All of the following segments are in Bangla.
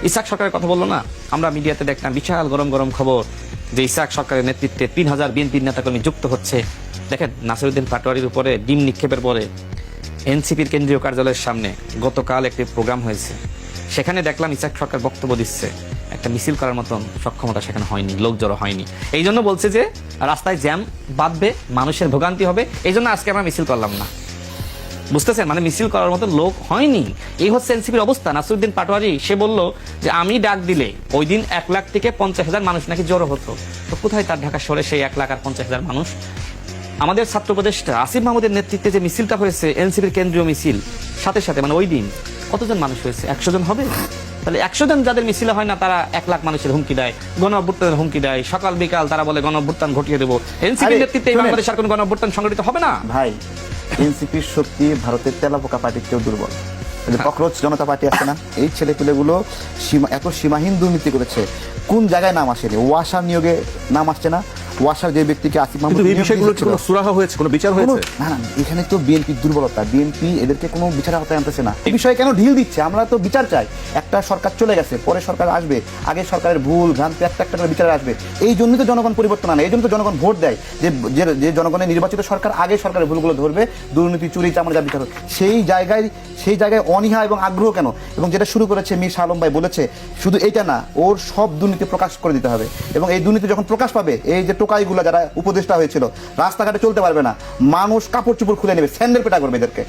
ইসহাক সরকারের কথা বললো না, আমরা মিডিয়াতে দেখলাম বিশাল গরম গরম খবর যে ইসহাক সরকারের নেতৃত্বে 3000 বিএনপির নেতাকর্মী যুক্ত হচ্ছে। দেখেন নাসিরউদ্দিন পাটোয়ারির উপরে ডিম নিক্ষেপের পরে এনসিপির কেন্দ্রীয় কার্যালয়ের সামনে গতকাল একটি প্রোগ্রাম হয়েছে, সেখানে দেখলাম ইসহাক সরকার বক্তব্য দিচ্ছে, একটা মিছিল করার মতন সক্ষমতা সেখানে হয়নি, লোক জড়ো হয়নি। এই জন্য বলছে যে রাস্তায় জ্যাম বাঁধবে, মানুষের ভোগান্তি হবে, এই জন্য আজকে আমরা মিছিল করলাম না। বুঝতেছেন, মানে মিছিল করার মতো লোক হয়নি। এই হচ্ছে এনসিপির অবস্থা। নাসিরউদ্দিন পাটোয়ারি সে বলল যে আমি ডাক দিলে ওই দিন 1 লাখ থেকে 50,000 মানুষ নাকি জড়ো হতো। তো কোথায় তার ঢাকা শহরে সেই 1 লাখ আর 50,000 মানুষ? আমাদের ছাত্র উপদেষ্টা আসিফ মাহমুদের নেতৃত্বে যে মিছিলটা হয়েছে, এনসিপির কেন্দ্রীয় মিছিল, সাথে সাথে মানে ওই দিন কতজন মানুষ হয়েছে? 100 জন হবে। তাহলে 100 জন যাদের মিছিলে হয় না, তারা 1 লাখ মানুষের হুমকি দেয়, গণ অভ্যুত্থানের হুমকি দেয়, সকাল বিকাল তারা বলে গণ অভ্যুত্থান ঘটিয়ে দেবো। এনসিপির নেতৃত্বে এই বাংলাদেশের কোনো গণ অভ্যুত্থান সংগঠিত হবে না ভাই। এনসিপির শক্তি ভারতের তেলাপোকা পার্টির চেয়েও দুর্বল। ককরোচ জনতা পার্টি আছে না, এই ছেলেপিলেগুলো এত সীমাহীন দুর্নীতি করেছে, কোন জায়গায় নাম আসেনি? ওয়াসার নিয়োগে নাম আসছে না, ওয়াসার যে ব্যক্তিকে আসিফ মাহমুদ, এই বিষয়গুলো কি কোনো সুরাহা হয়েছে, কোনো বিচার হয়েছে? না না, এখানে তো বিএনপির দুর্বলতা, বিএনপি এদেরকে কোনো বিচারের আওতায় আনতেছে না। এই বিষয়ে কেন ঢিল দিচ্ছে? আমরা তো বিচার চাই। একটা সরকার চলে গেছে, পরে সরকার আসবে, আগে সরকারের ভুল ভ্রান্তি একটা একটা করে বিচারে আসবে। এই জন্যই তো জনগণ পরিবর্তন আনে, এই জন্য তো জনগণ ভোট দেয়, যে জনগণের নির্বাচিত সরকার আগে সরকারের ভুলগুলো ধরবে, দুর্নীতি চুরি চামড়া যা বিচার হবে। সেই জায়গায় অনীহা এবং আগ্রহ কেন? এবং যেটা শুরু করেছে মীর শাহ আলম ভাই বলেছে, শুধু এইটা না, ওর সব দুর্নীতি প্রকাশ করে দিতে হবে। এবং এই দুর্নীতি যখন প্রকাশ পাবে, এই যে টোকাইগুলো যারা উপদেষ্টা হয়েছিল, রাস্তাঘাটে চলতে পারবে না, মানুষ কাপড় চোপড় খুলে নেবে, স্যান্ডেল পেটা করবে এদেরকে।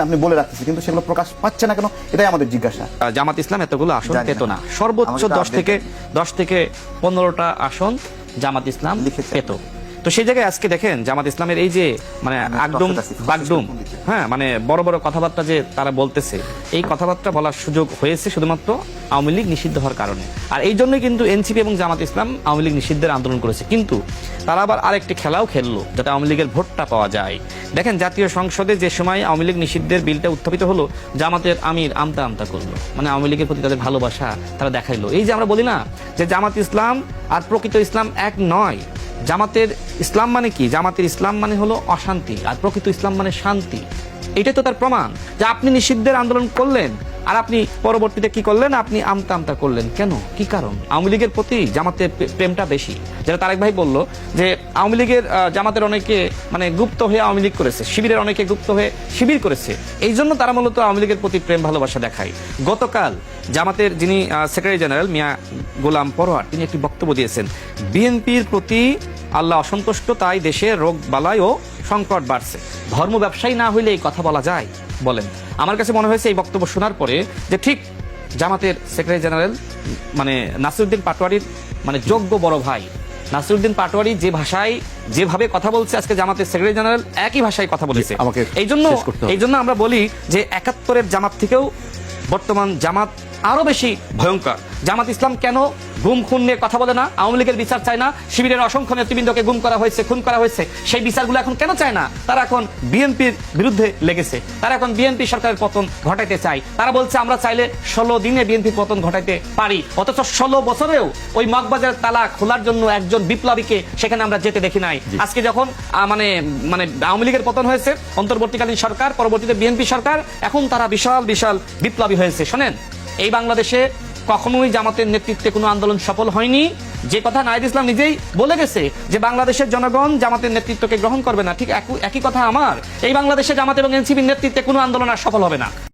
আপনি বলে রাখতেছি, কিন্তু সেগুলো প্রকাশ পাচ্ছে না কেন? এটাই আমাদের জিজ্ঞাসা। জামাত ইসলাম এতগুলো আসন পেত না, সর্বোচ্চ 10 থেকে 15টা আসন জামাত ইসলাম পেত। তো সেই জায়গায় আজকে দেখেন জামাত ইসলামের এই যে মানে বাগডুম, হ্যাঁ, মানে বড় বড় কথাবার্তা যে তারা বলতেছে, এই কথাবার্তা বলার সুযোগ হয়েছে শুধুমাত্র আওয়ামী লীগ নিষিদ্ধ হওয়ার কারণে। আর এই জন্যই কিন্তু এনসিপি এবং জামাত ইসলাম আওয়ামী লীগ নিষিদ্ধের আন্দোলন করেছে। কিন্তু তারা আবার আরেকটি খেলাও খেললো যাতে আওয়ামী লীগের ভোটটা পাওয়া যায়। দেখেন জাতীয় সংসদে যে সময় আওয়ামী লীগ নিষিদ্ধের বিলটা উত্থাপিত হলো, জামাতের আমির আমতা আমতা করলো, মানে আওয়ামী লীগের প্রতি তাদের ভালোবাসা তারা দেখাইলো। এই যে আমরা বলি না যে জামাত ইসলাম আর প্রকৃত ইসলাম এক নয়, জামাতের ইসলাম মানে কি? জামাতের ইসলাম মানে হলো অশান্তি, আর প্রকৃত ইসলাম মানে শান্তি। এটাই তো তার প্রমাণ যে আপনি নিষিদ্ধের আন্দোলন করলেন আর আপনি পরবর্তীতে কি করলেন? আপনি আমতা আমতা করলেন কেন? কি কারণ? আওয়ামী লীগের প্রতি জামাতের প্রেমটা বেশি। যেটা তারেক ভাই বলল যে আওয়ামী লীগের জামাতের অনেকে মানে গুপ্ত হয়ে আওয়ামী লীগ করেছে, শিবিরের অনেকে গুপ্ত হয়ে শিবির করেছে, এই জন্য তারা মূলত আওয়ামী লীগের প্রতি প্রেম ভালোবাসা দেখায়। গতকাল জামাতের যিনি সেক্রেটারি জেনারেল মিয়া গোলাম পরোয়ার, তিনি একটি বক্তব্য দিয়েছেন, বিএনপির প্রতি আল্লাহ অসন্তুষ্ট, তাই দেশে রোগ বালাই ও সংকট বাড়ছে। ধর্ম ব্যবসায়ী না হইলে এই কথা বলা যায়? বলেন। আমার কাছে মনে হয়েছে এই বক্তব্য শোনার পরে যে ঠিক জামাতের সেক্রেটারি জেনারেল মানে নাসিরউদ্দিন পাটোয়ারির মানে যোগ্য বড় ভাই নাসিরউদ্দিন পাটোয়ারি যে ভাষায় যেভাবে কথা বলছে, আজকে জামাতের সেক্রেটারি জেনারেল একই ভাষায় কথা বলেছে। এই জন্য আমরা বলি যে 71-এর জামাত থেকেও বর্তমান জামাত আরো বেশি ভয়ঙ্কর। জামাত ইসলাম কেন গুম খুন নিয়ে কথা বলে না? আওয়ামী লীগের বিচার চায় না? শিবিরের অসংখ্য নেতৃবৃন্দকে গুম করা হয়েছে, খুন করা হয়েছে, সেই বিচারগুলো এখন কেন চায় না? তারা এখন বিএনপির বিরুদ্ধে লেগেছে, তারা এখন বিএনপি সরকারের পতন ঘটাইতে চায়। তারা বলছে আমরা চাইলে 16 দিনে বিএনপির পতন ঘটাইতে পারি, অথচ 16 বছরেও ওই মগবাজারের তালা খোলার জন্য একজন বিপ্লবীকে সেখানে আমরা যেতে দেখি নাই। আজকে যখন মানে আওয়ামী লীগের পতন হয়েছে, অন্তর্বর্তীকালীন সরকার, পরবর্তীতে বিএনপি সরকার, এখন তারা বিশাল বিশাল বিপ্লবী হয়েছে। শোনেন, এই বাংলাদেশে কখনোই জামাতের নেতৃত্বে কোনো আন্দোলন সফল হয়নি, যে কথা নাহিদ ইসলাম নিজেই বলে গেছে যে বাংলাদেশের জনগণ জামাতের নেতৃত্বকে গ্রহণ করবে না। ঠিক একই কথা আমার, এই বাংলাদেশে জামাত এবং এনসিপির নেতৃত্বে কোনো আন্দোলন আর সফল হবে না।